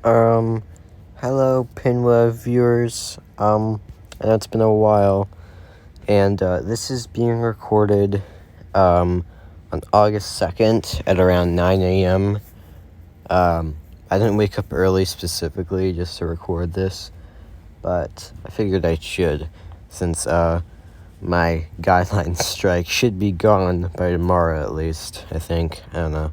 Um, Hello, Pinwa viewers. I know it's been a while, and this is being recorded on August 2nd at around 9 a.m. I didn't wake up early specifically just to record this, but I figured I should, since my guideline strike should be gone by tomorrow at least, I think. I don't know.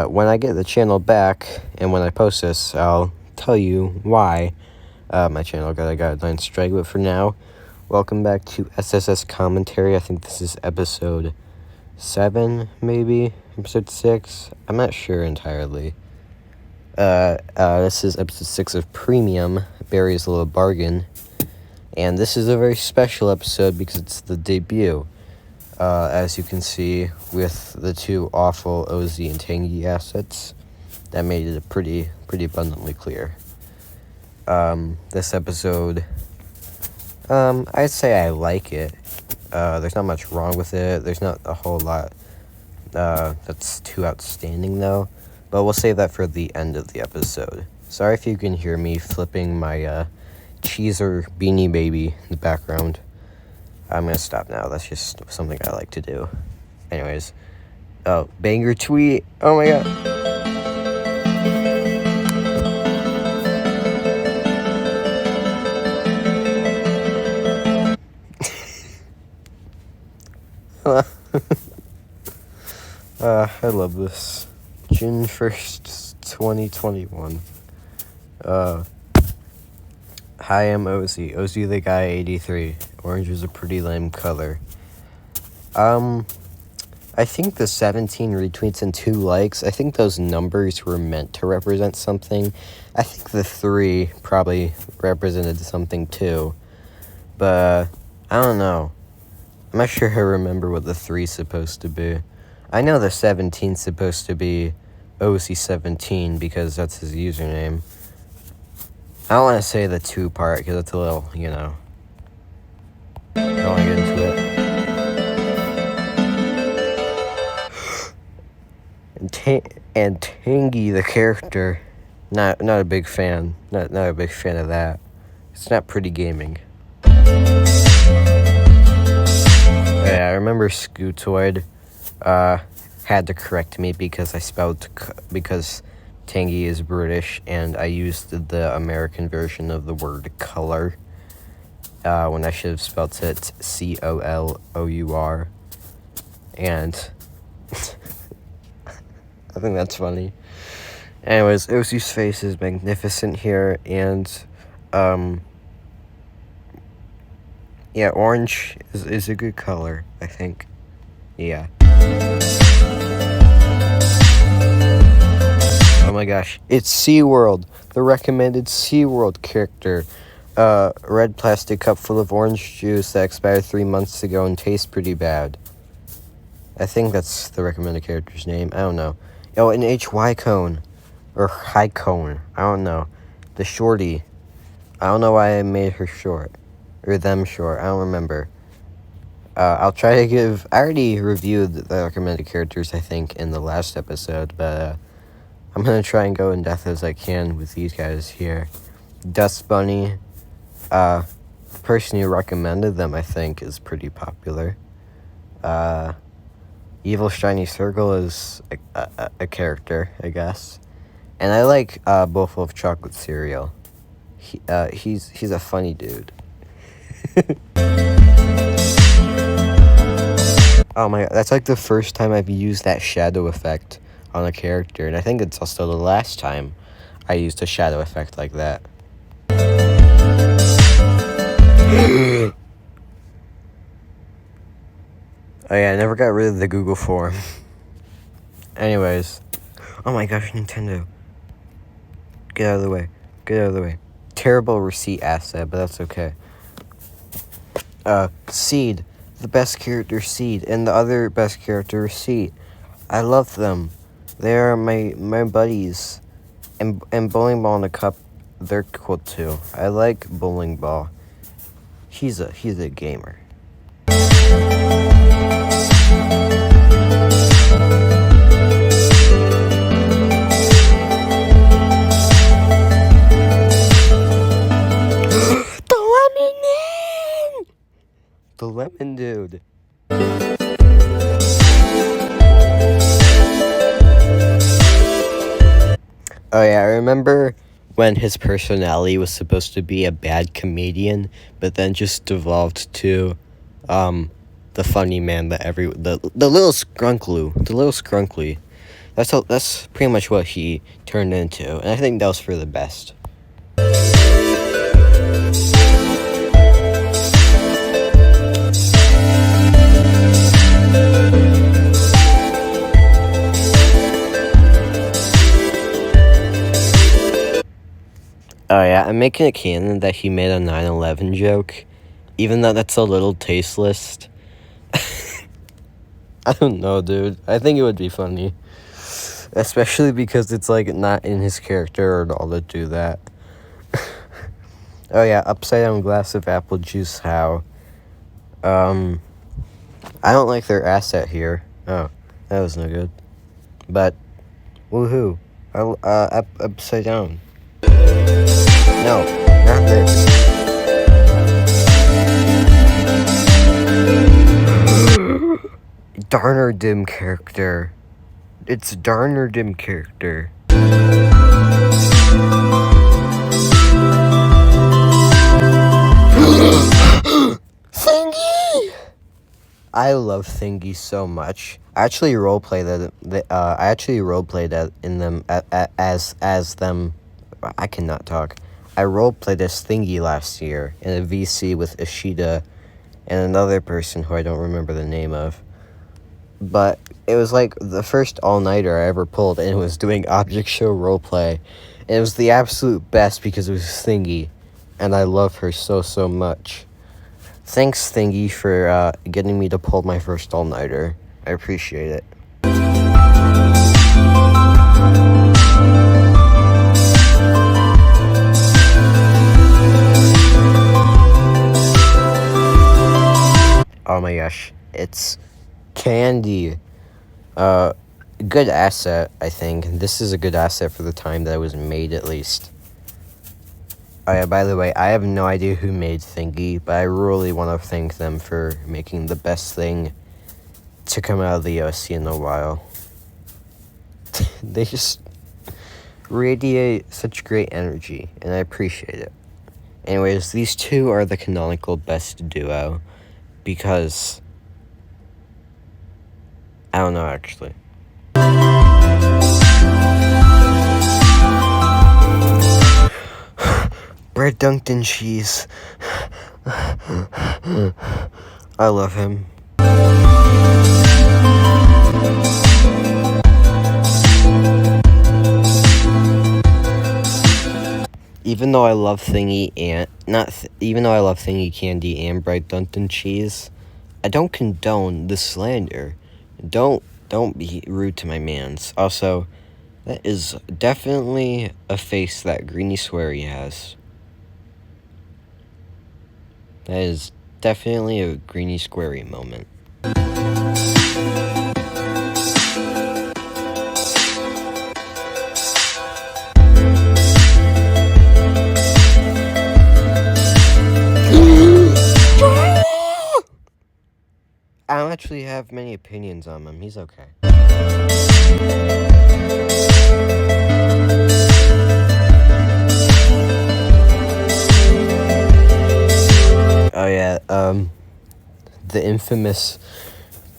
When I get the channel back, and when I post this, I'll tell you why my channel got a guideline strike. But for now, welcome back to SSS Commentary. I think this is episode 7, maybe? Episode 6? I'm not sure entirely. This is episode 6 of Premium, Barry's Little Bargain. And this is a very special episode because it's the debut. As you can see, with the two awful OZ and Tangy assets, that made it pretty abundantly clear. This episode, I'd say I like it. There's not much wrong with it. There's not a whole lot that's too outstanding, though. But we'll save that for the end of the episode. Sorry if you can hear me flipping my Cheezer Beanie Baby in the background. I'm gonna stop now. That's just something I like to do. Anyways. Oh, banger tweet. Oh my god. I love this. June 1st, 2021. Hi, I'm OZ. OZ the guy 83. Orange is a pretty lame color. I think the 17 retweets and 2 likes, I think those numbers were meant to represent something. I think the 3 probably represented something too. But, I don't know. I'm not sure I remember what the 3's supposed to be. I know the 17's supposed to be OC17 because that's his username. I don't want to say the 2 part because it's a little, I don't want to get into it. And Tangy the character, not a big fan. Not a big fan of that. It's not pretty gaming. Yeah, I remember Scootoid had to correct me because because Tangy is British and I used the American version of the word color when I should have spelt it COLOUR. And I think that's funny. Anyways, OC's face is magnificent here, and yeah, orange is a good color, I think. Yeah. Oh my gosh, it's SeaWorld, the recommended SeaWorld character. Red plastic cup full of orange juice that expired 3 months ago and tastes pretty bad. I think that's the recommended character's name. I don't know. Oh, an HY cone. Or high cone. I don't know. The shorty. I don't know why I made her short. Or them short. I don't remember. I'll try to give... I already reviewed the recommended characters, I think, in the last episode. But I'm going to try and go in depth as I can with these guys here. Dust Bunny. The person who recommended them, I think, is pretty popular. Evil Shiny Circle is a character, I guess. And I like Buffalo of Chocolate Cereal. He's a funny dude. Oh my god, that's like the first time I've used that shadow effect on a character. And I think it's also the last time I used a shadow effect like that. Oh yeah, I never got rid of the Google form. Anyways. Oh my gosh, Nintendo. Get out of the way. Get out of the way. Terrible receipt asset, but that's okay. Seed. The best character Seed. And the other best character Seed. I love them. They are my buddies. And Bowling Ball and the Cup, they're cool too. I like Bowling Ball. He's a gamer. Lemon Dude. Oh yeah, I remember when his personality was supposed to be a bad comedian, but then just devolved to, the funny man that the little skrunkly. That's pretty much what he turned into, and I think that was for the best. Oh yeah, I'm making it canon that he made a 9/11 joke, even though that's a little tasteless. I don't know, dude. I think it would be funny. Especially because it's, like, not in his character at all to do that. Oh yeah, upside down glass of apple juice, how? I don't like their asset here. Oh, that was no good. But, woohoo. Upside down. No, not this. Darner dim character. It's Darner dim character. Thingy! I love Thingy so much. I actually roleplayed that in them as them. I cannot talk. I roleplayed as Thingy last year in a VC with Ishida and another person who I don't remember the name of. But it was like the first all-nighter I ever pulled, and it was doing object show roleplay. And it was the absolute best because it was Thingy, and I love her so much. Thanks, Thingy, for getting me to pull my first all-nighter. I appreciate it. Oh my gosh, it's Candy. Good asset, I think. This is a good asset for the time that it was made, at least. Oh yeah, by the way, I have no idea who made Thingy, but I really want to thank them for making the best thing to come out of the OC in a while. They just radiate such great energy, and I appreciate it. Anyways, these two are the canonical best duo, because I don't know, actually. Bread dunked in cheese. I love him. Even though I love Thingy Candy and Bread dunked in cheese, I don't condone the slander. Don't be rude to my mans. Also, that is definitely a face that Greeny Sweary has. That is definitely a Greeny Squarey moment. I don't actually have many opinions on him. He's okay. Oh yeah, the infamous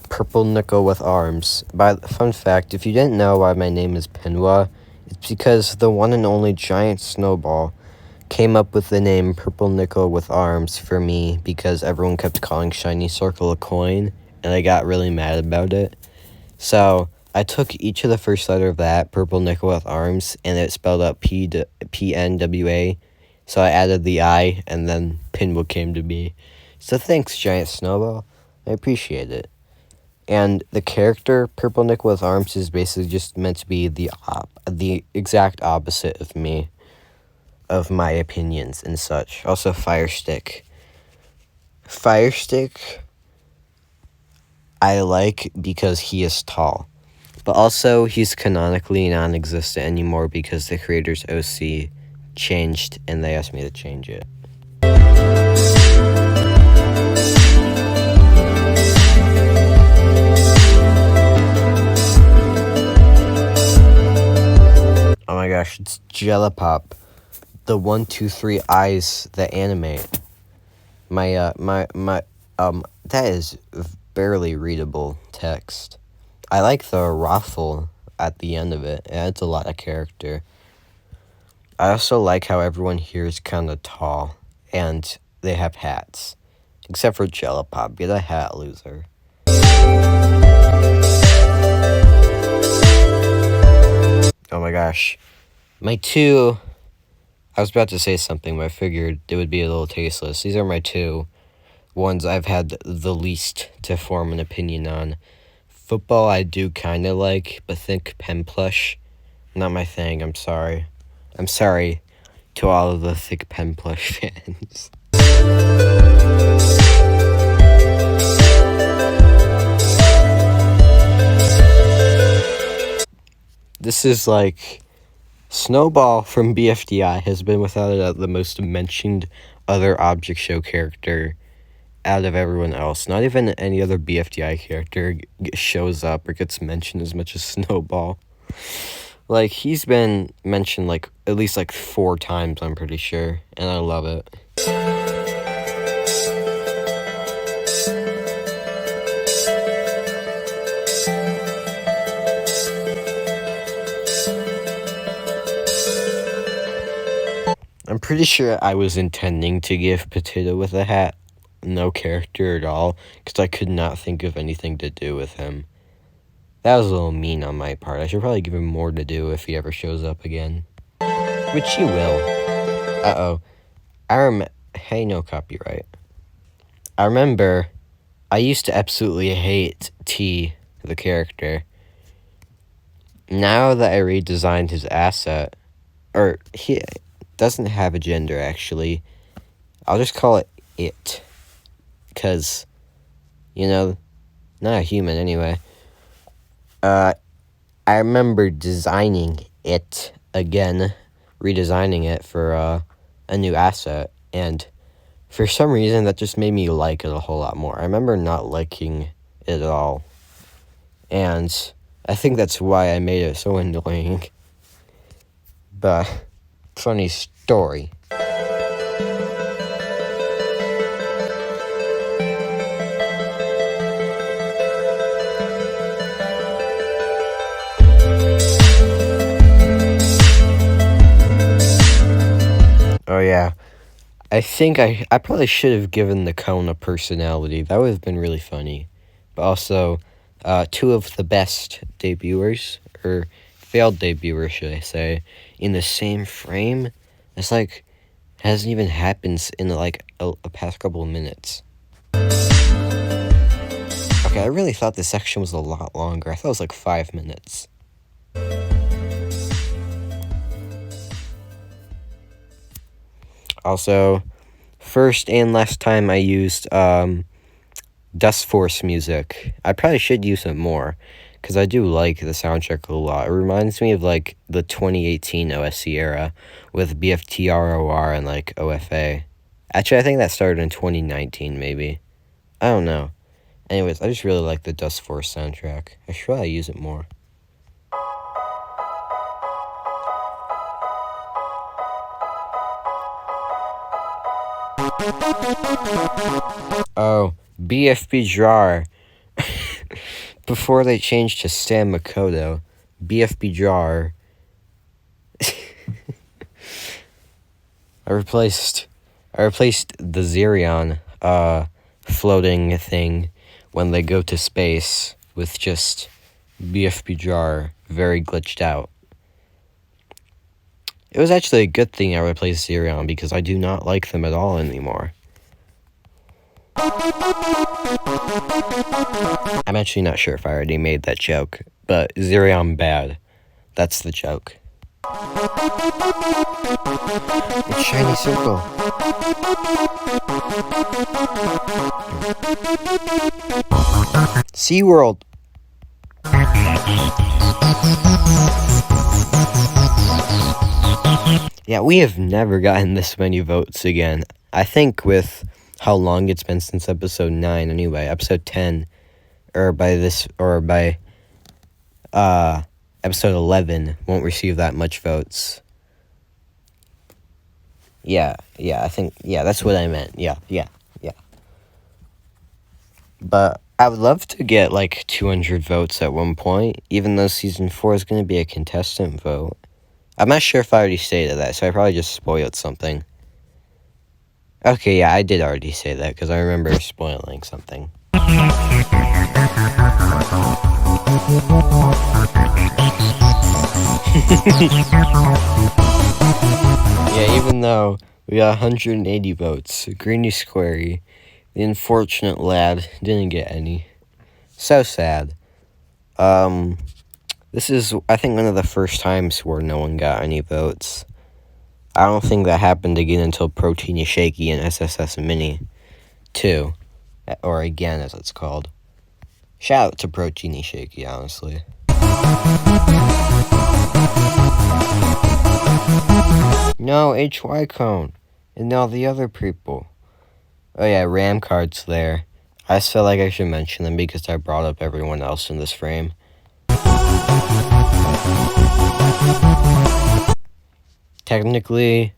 purple nickel with arms. Fun fact, if you didn't know why my name is Pinwa, it's because the one and only Giant Snowball came up with the name Purple Nickel with Arms for me because everyone kept calling Shiny Circle a coin, and I got really mad about it. So I took each of the first letter of that, Purple Nickel with Arms, and it spelled out PNWA. So I added the I, and then Pinwa came to be. So thanks, Giant Snowball. I appreciate it. And the character, Purple Nickel with Arms, is basically just meant to be the exact opposite of me, of my opinions and such. Also, Firestick. Firestick, I like because he is tall. But also, he's canonically non-existent anymore because the creator's OC changed, and they asked me to change it. Oh my gosh, it's Jellapop. The 1, 2, 3 eyes that animate. That is barely readable text. I like the raffle at the end of it. It adds a lot of character. I also like how everyone here is kind of tall, and they have hats. Except for Jellapop, get a hat, loser. Oh my gosh. I was about to say something, but I figured it would be a little tasteless. These are my two ones I've had the least to form an opinion on. Football I do kind of like, but think pen plush, not my thing, I'm sorry. I'm sorry to all of the thick pen plush fans. This is like, Snowball from BFDI has been without a doubt the most mentioned other object show character out of everyone else. Not even any other BFDI character shows up or gets mentioned as much as Snowball. Like, he's been mentioned, like, at least, like, 4 times, I'm pretty sure. And I love it. I'm pretty sure I was intending to give Potato with a hat no character at all, because I could not think of anything to do with him. That was a little mean on my part. I should probably give him more to do if he ever shows up again. Which he will. Uh-oh. Hey, no copyright. I remember I used to absolutely hate T, the character. Now that I redesigned his asset, or he doesn't have a gender, actually, I'll just call it it. Because, not a human anyway. I remember designing it again, redesigning it for a new asset, and for some reason that just made me like it a whole lot more. I remember not liking it at all, and I think that's why I made it so annoying. But, funny story. Oh yeah, I think I probably should have given the cone a personality. That would have been really funny. But also, 2 of the best debuters, or failed debuters, should I say, in the same frame. It's like, hasn't even happened in like a past couple of minutes. Okay, I really thought this section was a lot longer. I thought it was like 5 minutes. Also, first and last time I used Dust Force music. I probably should use it more, because I do like the soundtrack a lot. It reminds me of like the 2018 OSC era with BFTROR and like OFA. Actually, I think that started in 2019 maybe. I don't know. Anyways, I just really like the Dust Force soundtrack. I should probably use it more. Oh, BFB Jar. Before they changed to Sam Makoto, BFB Jar. I replaced the Zerion floating thing when they go to space with just BFB Jar, very glitched out. It was actually a good thing I replaced Zerion, because I do not like them at all anymore. I'm actually not sure if I already made that joke, but Zerion bad. That's the joke. It's shiny circle. SeaWorld. Yeah, we have never gotten this many votes again. I think with how long it's been since episode 9 anyway, episode 10, or by episode 11 won't receive that much votes. Yeah, I think, that's what I meant. Yeah. But I would love to get, like, 200 votes at one point, even though Season 4 is going to be a contestant vote. I'm not sure if I already stated that, so I probably just spoiled something. Okay, yeah, I did already say that, because I remember spoiling something. Yeah, even though we got 180 votes, Greeny Squarey, the unfortunate lad, didn't get any. So sad. This is, I think, one of the first times where no one got any votes. I don't think that happened again until Proteiny Shaky and SSS Mini 2. Or again, as it's called. Shout out to Proteiny Shaky, honestly. No, HY Cone. And all the other people. Oh yeah, Ram Card's there. I just felt like I should mention them because I brought up everyone else in this frame. Technically,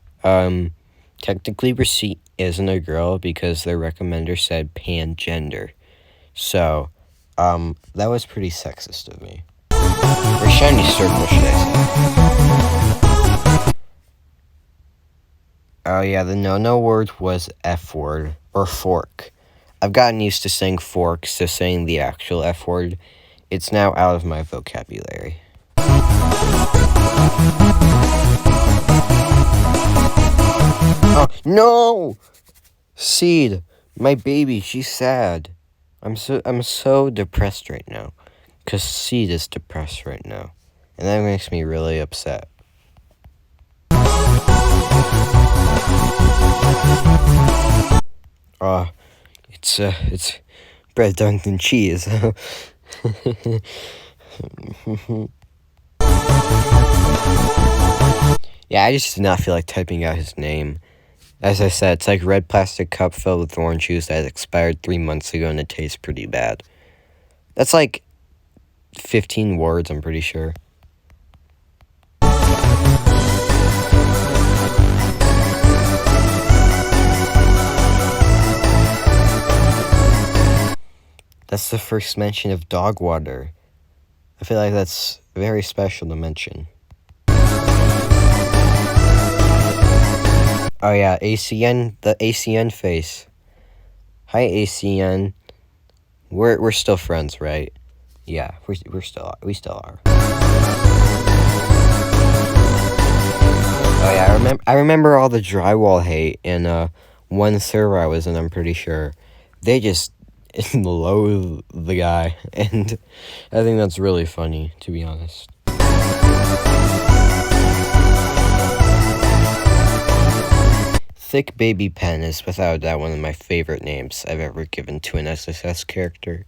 Receipt isn't a girl because their recommender said pangender. So, that was pretty sexist of me. Or shiny circle, should I say. Oh yeah, the no word was F word, or fork. I've gotten used to saying fork, so saying the actual F word, it's now out of my vocabulary. Oh, no! Seed, my baby, she's sad. I'm so depressed right now. Because Seed is depressed right now. And that makes me really upset. It's bread dunked in cheese. Yeah, I just did not feel like typing out his name. As I said, it's like red plastic cup filled with orange juice that expired 3 months ago and it tastes pretty bad. That's like 15 words, I'm pretty sure. That's the first mention of dog water. I feel like that's very special to mention. Oh yeah, ACN, the ACN face. Hi ACN. We're still friends, right? Yeah, we still are. Oh yeah, I remember all the drywall hate in one server I was in, I'm pretty sure. They just loathe the guy, and I think that's really funny, to be honest. Thick Baby Pen is without a doubt one of my favorite names I've ever given to an SSS character.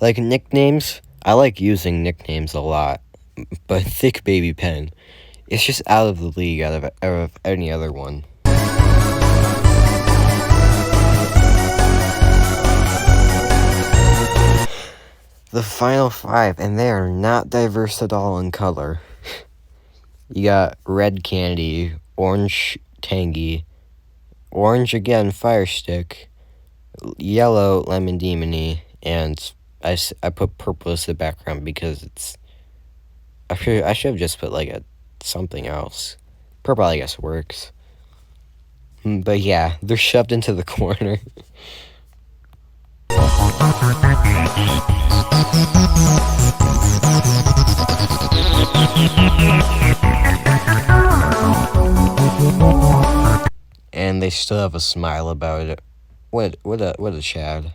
Like nicknames, I like using nicknames a lot, but Thick Baby Pen, it's just out of the league out of any other one. The final 5, and they are not diverse at all in color. You got red candy, orange tangy, orange again fire stick, yellow lemon demony, and I put purple as the background because it's... I should have just put like something else. Purple, I guess, works. But yeah, they're shoved into the corner. And they still have a smile about it. What a Chad.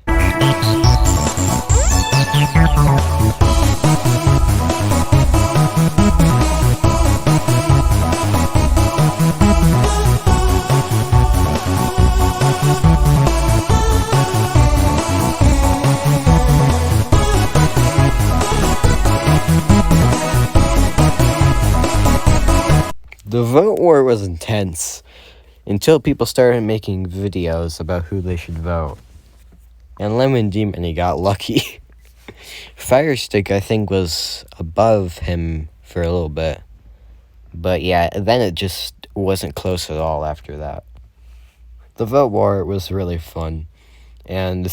The vote war was intense until people started making videos about who they should vote. And Lemon Demony got lucky. Firestick, I think, was above him for a little bit. But yeah, then it just wasn't close at all after that. The vote war was really fun. And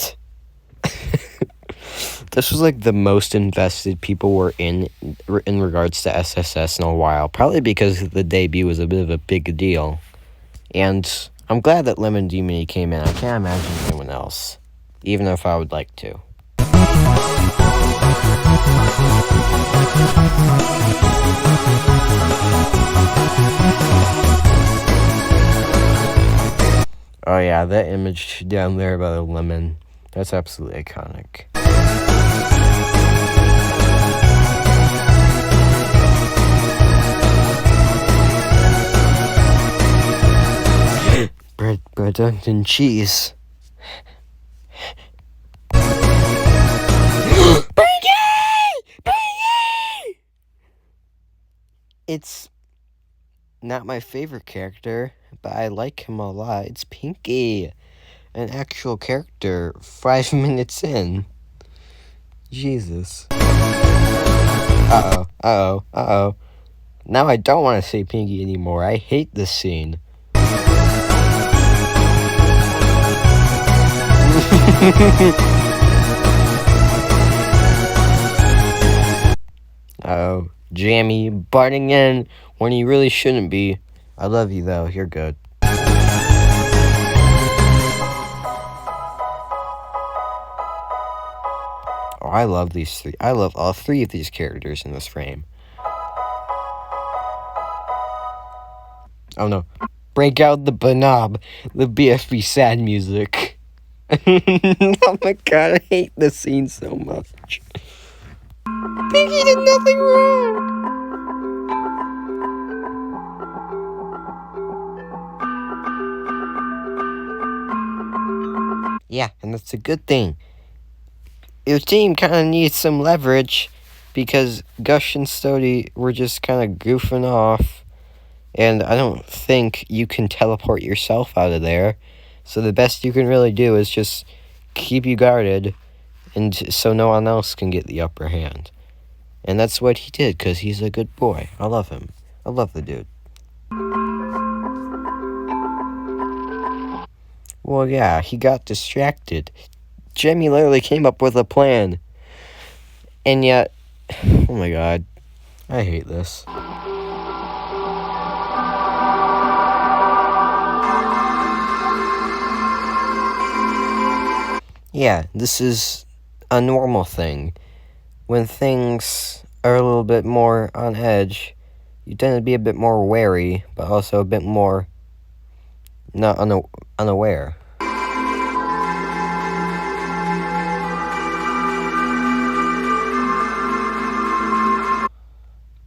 this was like the most invested people were in regards to SSS in a while. Probably because the debut was a bit of a big deal. And I'm glad that Lemon Demony came in. I can't imagine anyone else, even if I would like to. Oh yeah, that image down there by the lemon, that's absolutely iconic. bread and cheese. It's not my favorite character, but I like him a lot. It's Pinky, an actual character 5 minutes in. Jesus. Uh-oh. Now I don't want to say Pinky anymore. I hate this scene. Uh-oh. Jammy butting in when he really shouldn't be. I love you, though. You're good. Oh, I love these three. I love all three of these characters in this frame. Oh, no. Break out the banob. The BFB sad music. Oh, my God. I hate this scene so much. Pinky did nothing wrong. Yeah, and that's a good thing. Your team kind of needs some leverage because Gush and Stody were just kind of goofing off. And I don't think you can teleport yourself out of there. So the best you can really do is just keep you guarded and so no one else can get the upper hand. And that's what he did because he's a good boy. I love him. I love the dude. Well, yeah, he got distracted. Jimmy literally came up with a plan. And yet, oh my God, I hate this. Yeah, this is a normal thing. When things are a little bit more on edge, you tend to be a bit more wary, but also a bit more not unaware.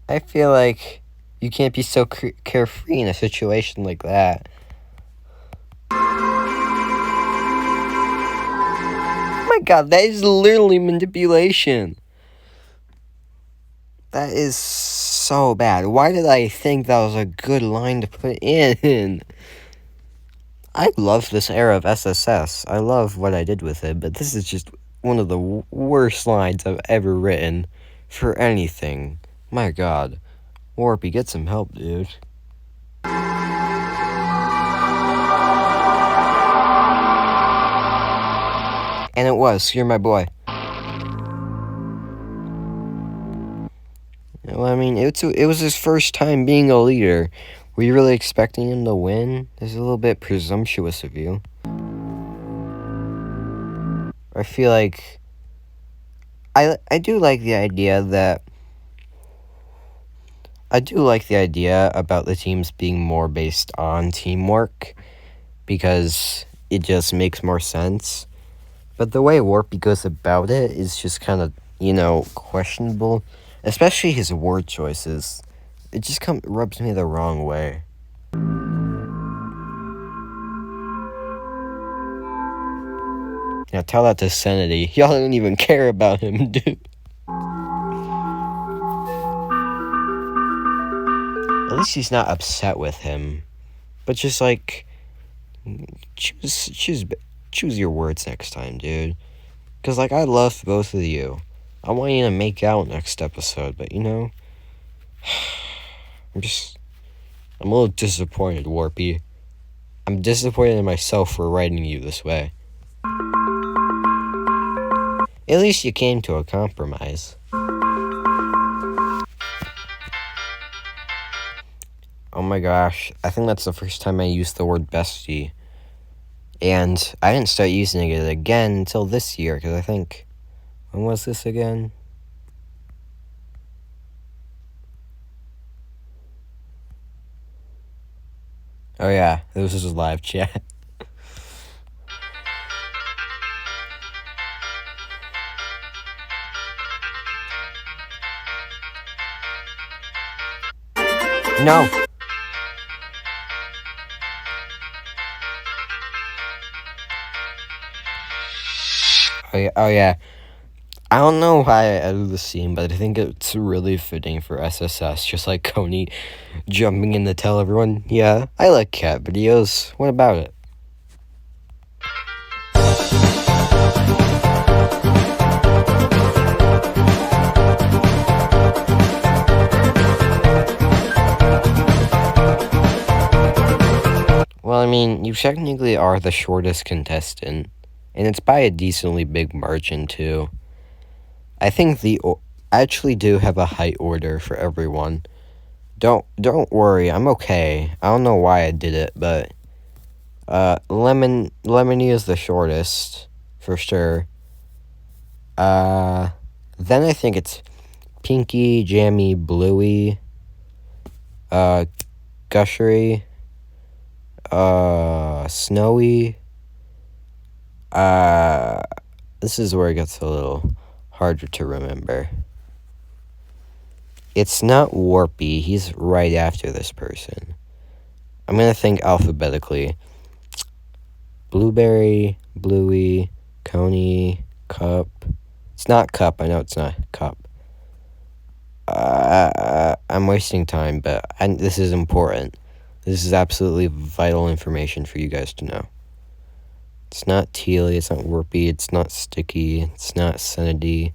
I feel like you can't be so carefree in a situation like that. Oh my God, that is literally manipulation. That is so bad. Why did I think that was a good line to put in? I love this era of SSS. I love what I did with it, but this is just one of the worst lines I've ever written for anything. My God. Warpy, get some help, dude. And it was. You're my boy. Well, I mean, it was his first time being a leader. Were you really expecting him to win? This is a little bit presumptuous of you. I feel like I do like the idea about the teams being more based on teamwork because it just makes more sense. But the way Warpy goes about it is just kind of, questionable. Especially his word choices. It just rubs me the wrong way. Now tell that to Sanity. Y'all don't even care about him, dude. At least he's not upset with him. But just choose your words next time, dude. Because, I love both of you. I want you to make out next episode, but, I'm a little disappointed, Warpy. I'm disappointed in myself for writing you this way. At least you came to a compromise. Oh my gosh, I think that's the first time I used the word bestie. And I didn't start using it again until this year, because I think... When was this again? Oh yeah, this was a live chat. No! Oh yeah. I don't know why I edited the scene, but I think it's really fitting for SSS, just like Coney jumping in to tell everyone, yeah, I like cat videos. What about it? Well, I mean, you technically are the shortest contestant, and it's by a decently big margin, too. I think I actually do have a height order for everyone. Don't worry, I'm okay. I don't know why I did it, but Lemony is the shortest for sure. Then I think it's Pinky, Jammy, Bluey, Gushery, Snowy. This is where it gets a little harder to remember. It's not Warpy, he's right after this person. I'm gonna think alphabetically. Blueberry, Bluey, Coney, Cup. It's not Cup, I know it's not Cup. I'm wasting time, but this is important. This is absolutely vital information for you guys to know. It's not Tealy, it's not Warpy, it's not Sticky, it's not Senedy,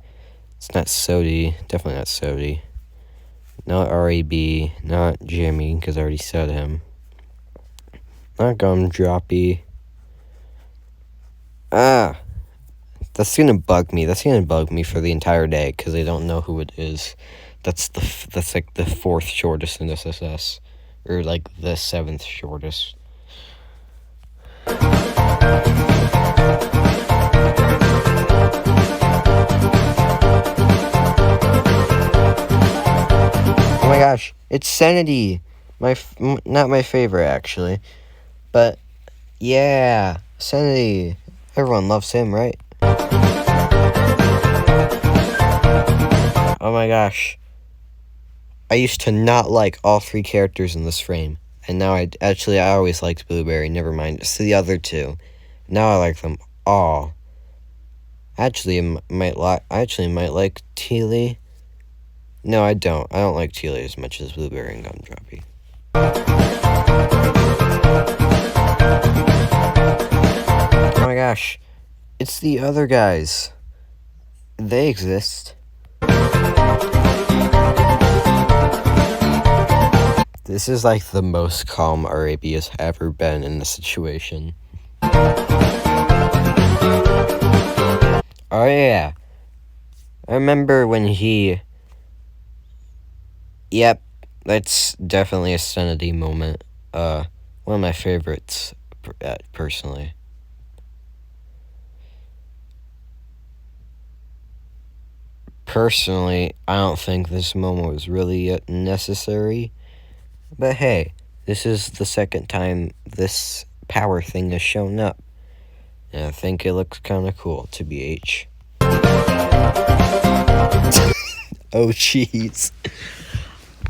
it's not Sody, definitely not Sody. Not RAB, not Jimmy, because I already said him. Not Gumdroppy. That's gonna bug me. That's gonna bug me for the entire day, because I don't know who it is. That's like the 4th shortest in SSS. Or like the 7th shortest. Oh my gosh, it's Senedy. Not my favorite, actually. But, yeah, Senedy. Everyone loves him, right? Oh my gosh. I used to not like all 3 characters in this frame. And now I always liked Blueberry, never mind. It's the other 2. Now I like them all. Actually, I might like Tealy. No, I don't. I don't like Tealy as much as Blueberry and Gumdroppy. Oh my gosh. It's the other guys. They exist. This is like the most calm RAB has ever been in this situation. Oh yeah. I remember when he... Yep, that's definitely a Senedy moment. One of my favorites, personally. Personally, I don't think this moment was really necessary. But hey, this is the second time this power thing has shown up. And I think it looks kind of cool, TBH. Oh, jeez.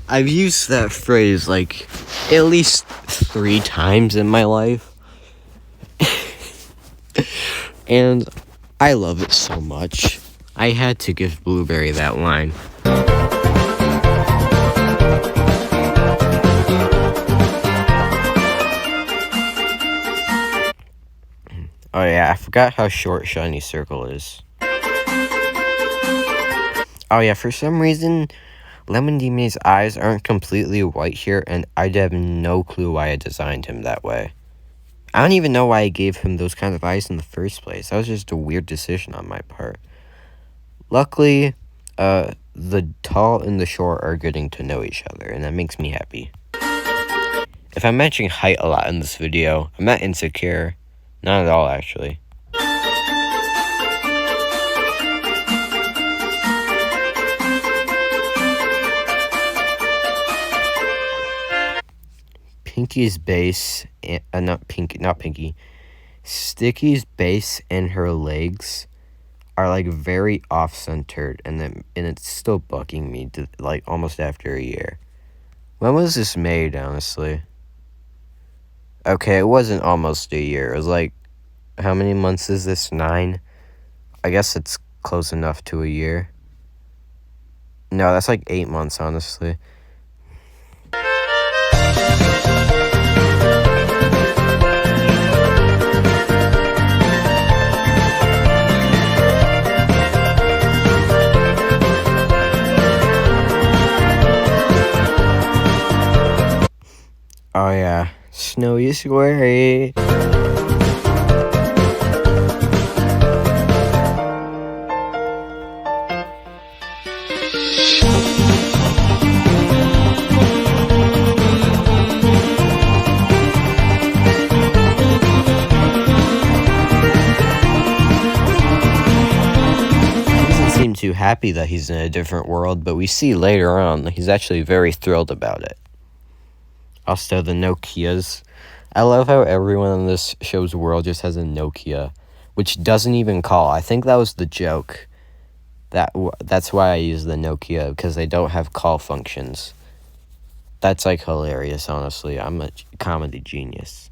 I've used that phrase, like, at least 3 times in my life. And I love it so much. I had to give Blueberry that line. Oh yeah, I forgot how short Shiny Circle is. Oh yeah, for some reason, Lemon Demon's eyes aren't completely white here, and I have no clue why I designed him that way. I don't even know why I gave him those kind of eyes in the first place. That was just a weird decision on my part. Luckily, the tall and the short are getting to know each other, and that makes me happy. If I'm mentioning height a lot in this video, I'm not insecure. Not at all, actually. Pinky's base, not Pinky. Sticky's base and her legs are like very off-centered, and it's still bugging me to, like, almost after a year. When was this made, honestly? Okay, it wasn't almost a year. It was like, how many months is this? 9? I guess it's close enough to a year. No, that's like 8 months, honestly. Oh yeah, Snowy Squirry. Too happy that he's in a different world, but we see later on that he's actually very thrilled about it. Also, the Nokias. I love how everyone in this show's world just has a Nokia, which doesn't even call. I think that was the joke. That's why I use the Nokia, because they don't have call functions. That's like hilarious, honestly. I'm a comedy genius.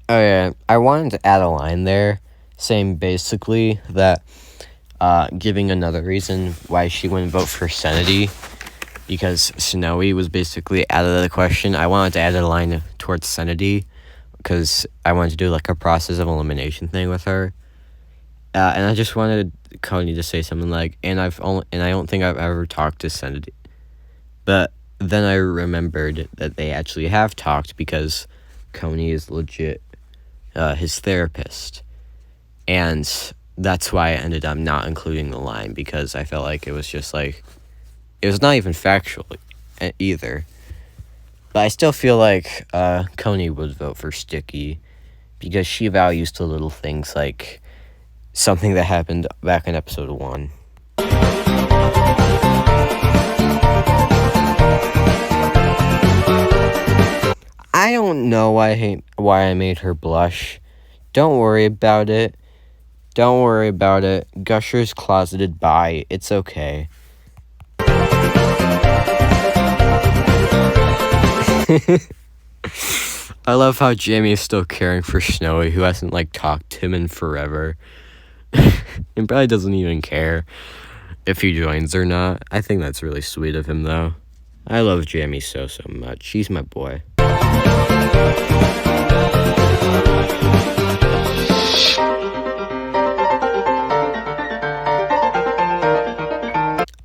Oh yeah, I wanted to add a line there saying basically that giving another reason why she wouldn't vote for Sanity, because Snowy was basically out of the question. I wanted to add a line towards Sanity because I wanted to do like a process of elimination thing with her. And I just wanted Coney to say something like, and I don't think I've ever talked to Sanity. But then I remembered that they actually have talked, because Coney is legit his therapist. And that's why I ended up not including the line, because I felt like it was just like, it was not even factual either. But I still feel like Coney would vote for Sticky, because she values the little things, like something that happened back in episode 1. I don't know why I made her blush. Don't worry about it. Don't worry about it. Gusher's closeted bi. It's okay. I love how Jamie is still caring for Snowy, who hasn't like talked to him in forever. And probably doesn't even care if he joins or not. I think that's really sweet of him, though. I love Jamie so much. He's my boy.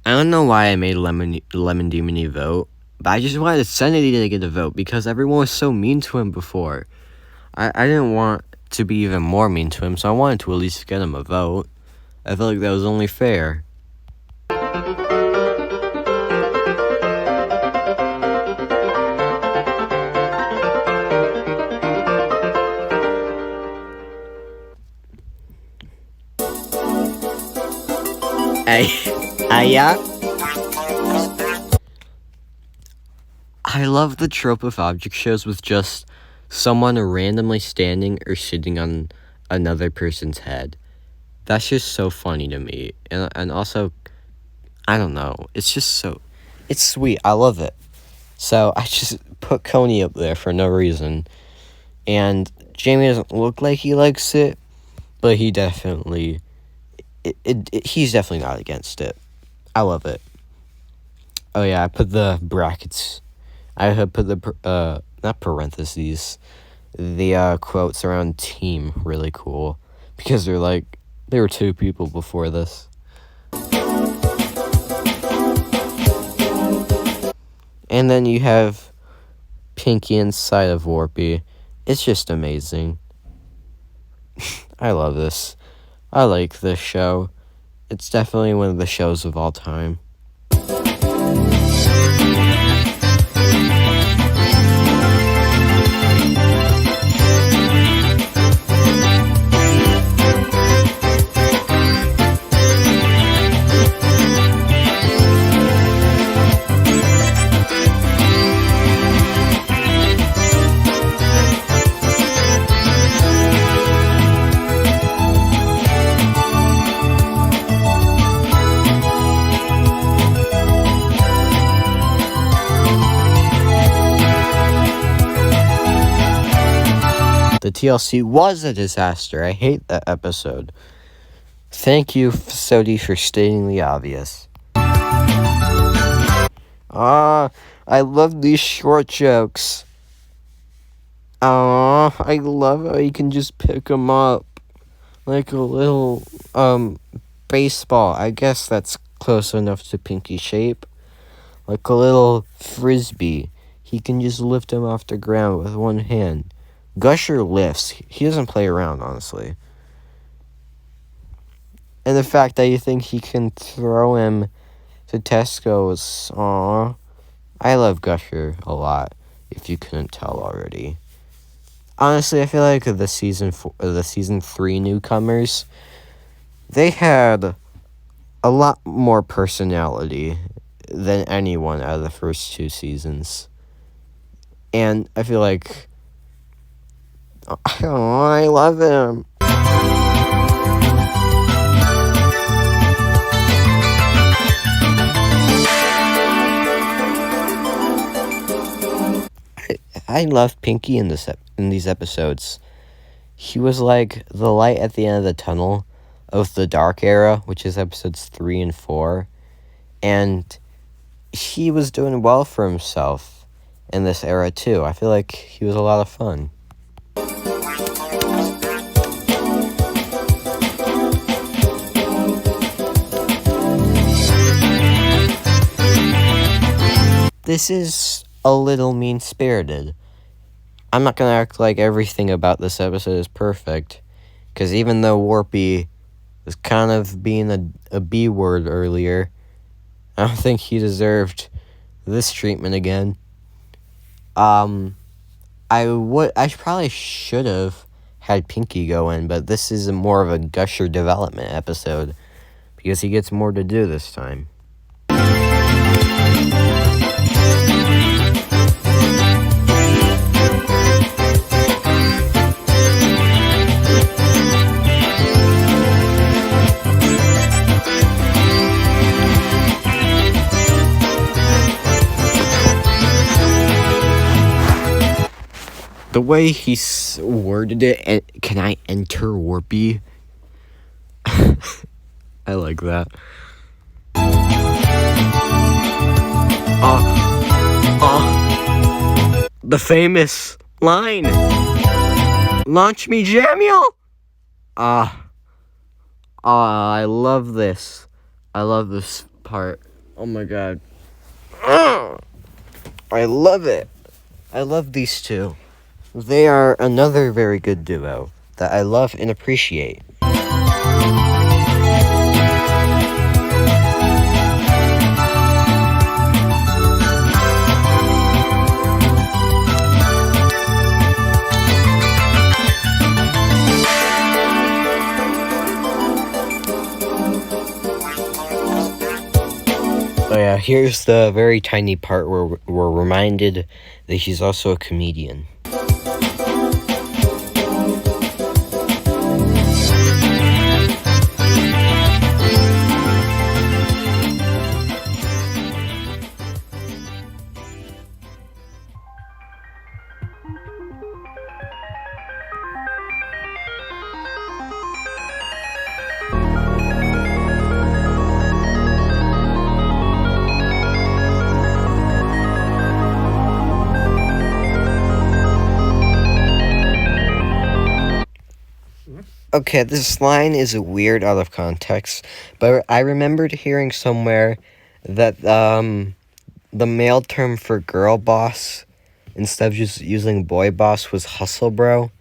I don't know why I made Lemon Demony vote, but I just wanted Sanity to get a vote because everyone was so mean to him before. I didn't want to be even more mean to him, so I wanted to at least get him a vote. I felt like that was only fair. Yeah. I love the trope of object shows with just someone randomly standing or sitting on another person's head. That's just so funny to me. And also, I don't know. It's just so... It's sweet. I love it. So I just put Coney up there for no reason. And Jamie doesn't look like he likes it, but he definitely he's definitely not against it. I love it. Oh yeah, I put the brackets. I have put the not parentheses, the quotes around team really cool because there were two people before this. And then you have Pinky inside of Warpy. It's just amazing. I love this. I like this show. It's definitely one of the shows of all time. The TLC was a disaster. I hate that episode. Thank you, Sodi, for stating the obvious. I love these short jokes. I love how you can just pick them up like a little, baseball. I guess that's close enough to Pinky shape. Like a little frisbee. He can just lift him off the ground with one hand. Gusher lifts. He doesn't play around, honestly. And the fact that you think he can throw him to Tesco's, I love Gusher a lot, if you couldn't tell already. Honestly, I feel like the season 3 newcomers, they had a lot more personality than anyone out of the first 2 seasons. And I feel like, I love him. I love Pinky in these episodes. He was like the light at the end of the tunnel of the Dark Era, which is episodes 3 and 4. And he was doing well for himself in this era too. I feel like he was a lot of fun. This is a little mean-spirited. I'm not gonna act like everything about this episode is perfect, because even though Warpy was kind of being a B word earlier, I don't think he deserved this treatment again. I probably should have had Pinky go in, but this is more of a Gusher development episode, because he gets more to do this time. The way he worded it, can I enter Warpy? I like that. The famous line. Launch me, Jamiel! I love this. I love this part. Oh my god. I love it. I love these two. They are another very good duo that I love and appreciate. Oh yeah, here's the very tiny part where we're reminded that he's also a comedian. Okay, this line is weird out of context, but I remembered hearing somewhere that the male term for girl boss, instead of just using boy boss, was hustle bro.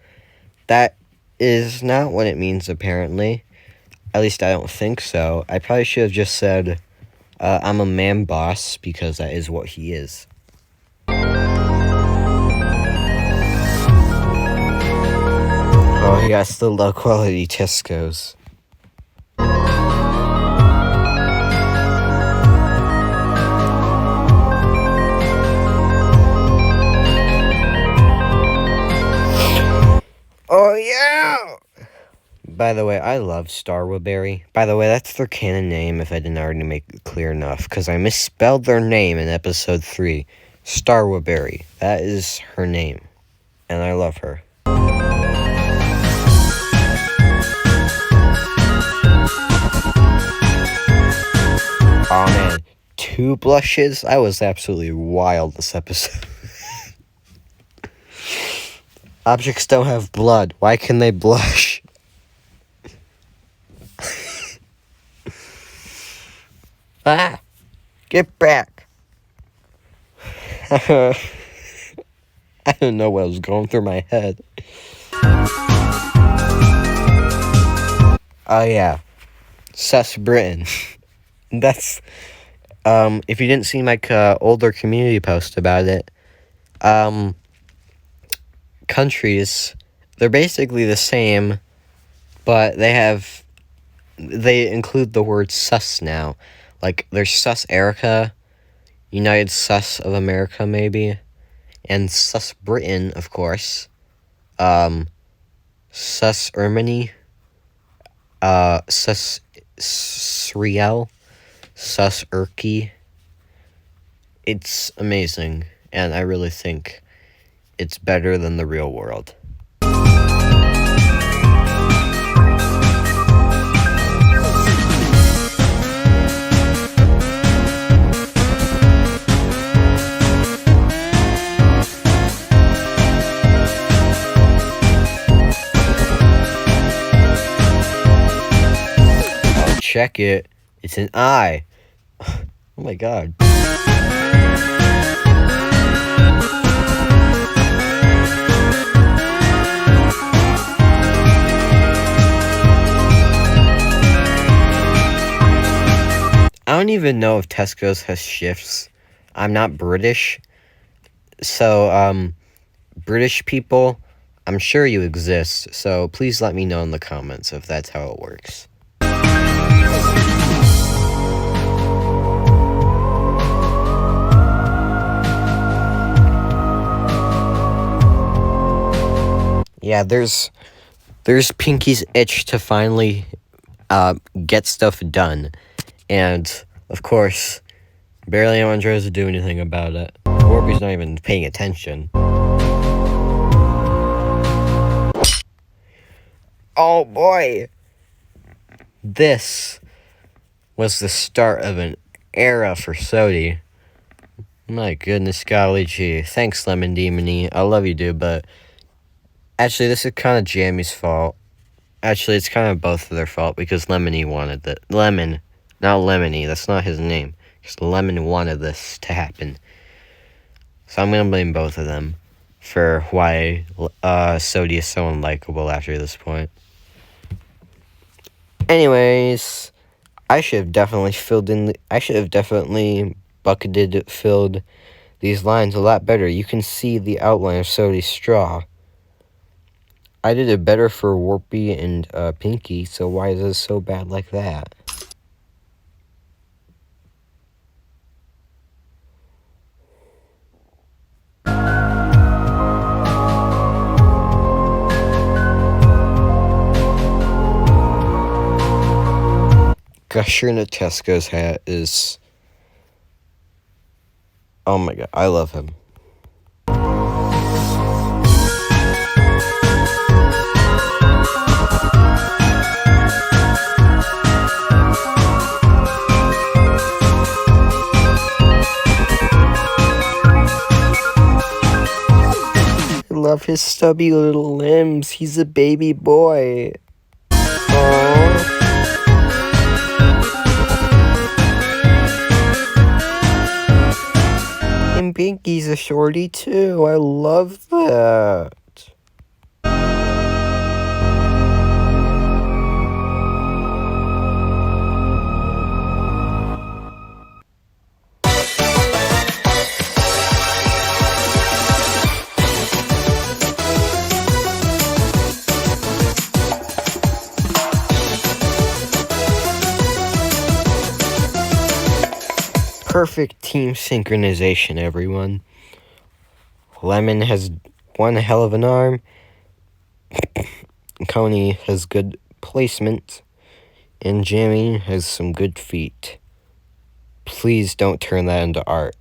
That is not what it means, apparently. At least I don't think so. I probably should have just said, I'm a man boss, because that is what he is. Oh, yes, the low-quality Tesco's. Oh, yeah! By the way, I love Starwoodberry. By the way, that's their canon name, if I didn't already make it clear enough, because I misspelled their name in episode 3. Starwoodberry. That is her name. And I love her. Oh man, 2 blushes? I was absolutely wild this episode. Objects don't have blood. Why can they blush? Ah! Get back! I don't know what was going through my head. Oh yeah. Sus Britain. That's, if you didn't see my older community post about it, countries, they're basically the same, but they include the word sus now. Like, there's Sus Erica, United Sus of America, maybe, and Sus Britain, of course, Sus Erminy, Sus Sriel, Sus Erky. It's amazing, and I really think it's better than the real world. Check it. It's an eye. Oh my god. I don't even know if Tesco's has shifts. I'm not British. So, British people, I'm sure you exist. So please let me know in the comments if that's how it works. Yeah, there's Pinky's itch to finally get stuff done. And, of course, barely anyone tries to do anything about it. Warby's not even paying attention. Oh boy! This was the start of an era for Sodi. My goodness, golly gee. Thanks, Lemon Demony. I love you, dude, but actually, this is kind of Jammy's fault. Actually, it's kind of both of their fault, because Lemony wanted that. Lemon, not Lemony, that's not his name. Just Lemon wanted this to happen. So I'm gonna blame both of them for why Sodi is so unlikable after this point. Anyways, I should have definitely filled these lines a lot better. You can see the outline of Sodi's straw. I did it better for Warpy and Pinky, so why is it so bad like that? Gusher in a Tesco's hat is... oh my god, I love him. I love his stubby little limbs. He's a baby boy. And Pinky's a shorty too. I love that. Perfect team synchronization, everyone. Lemon has one hell of an arm. Coney has good placement. And Jamie has some good feet. Please don't turn that into art.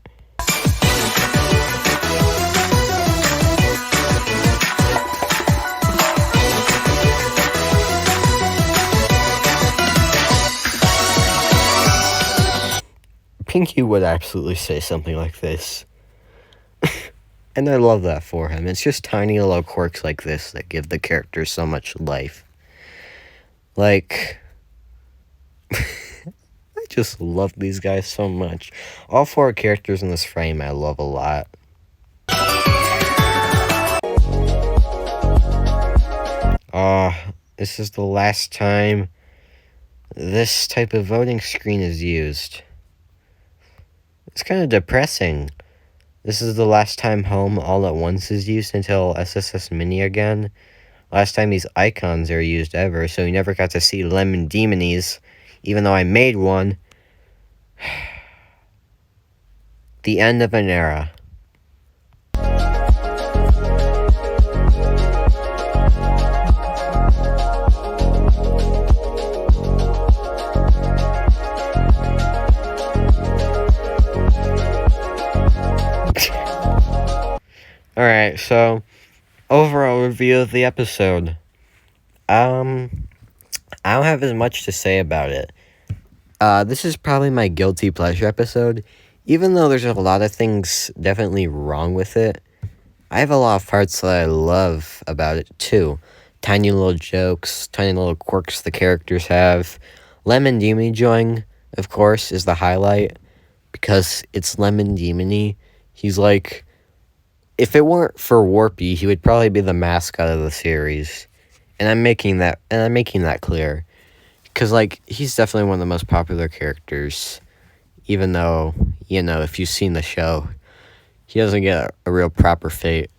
Pinky would absolutely say something like this. And I love that for him. It's just tiny little quirks like this that give the character so much life. Like, I just love these guys so much. All four characters in this frame I love a lot. This is the last time this type of voting screen is used. It's kind of depressing. This is the last time Home All at Once is used until SSS Mini again. Last time these icons are used ever, so you never got to see Lemon Demonies, even though I made one. The end of an era. Alright, so overall review of the episode. I don't have as much to say about it. This is probably my guilty pleasure episode. Even though there's a lot of things definitely wrong with it, I have a lot of parts that I love about it too. Tiny little jokes, tiny little quirks the characters have. Lemon Demony joining, of course, is the highlight. Because it's Lemon Demony. He's like, if it weren't for Warpy, he would probably be the mascot of the series. And I'm making that clear. Because, like, he's definitely one of the most popular characters. Even though, you know, if you've seen the show, he doesn't get a real proper fate.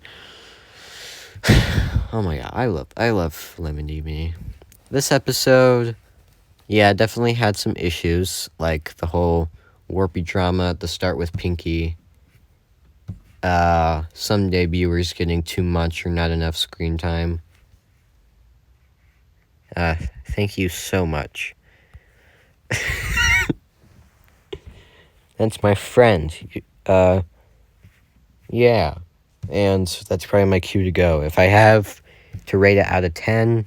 Oh my god, I love Lemon Demony. This episode, yeah, definitely had some issues. Like, the whole Warpy drama at the start with Pinky. Some debuters getting too much or not enough screen time. Thank you so much. That's my friend. Yeah. And that's probably my cue to go. If I have to rate it out of 10,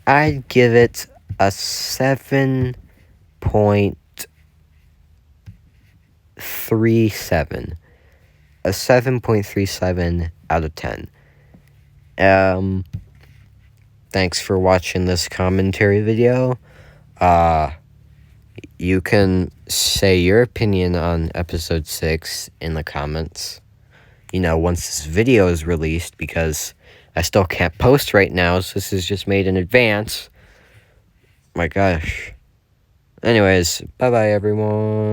I'd give it a 7.37. A 7.37 out of 10. Thanks for watching this commentary video. You can say your opinion on episode 6 in the comments. You know, once this video is released, because I still can't post right now, so this is just made in advance. My gosh. Anyways, bye-bye, everyone.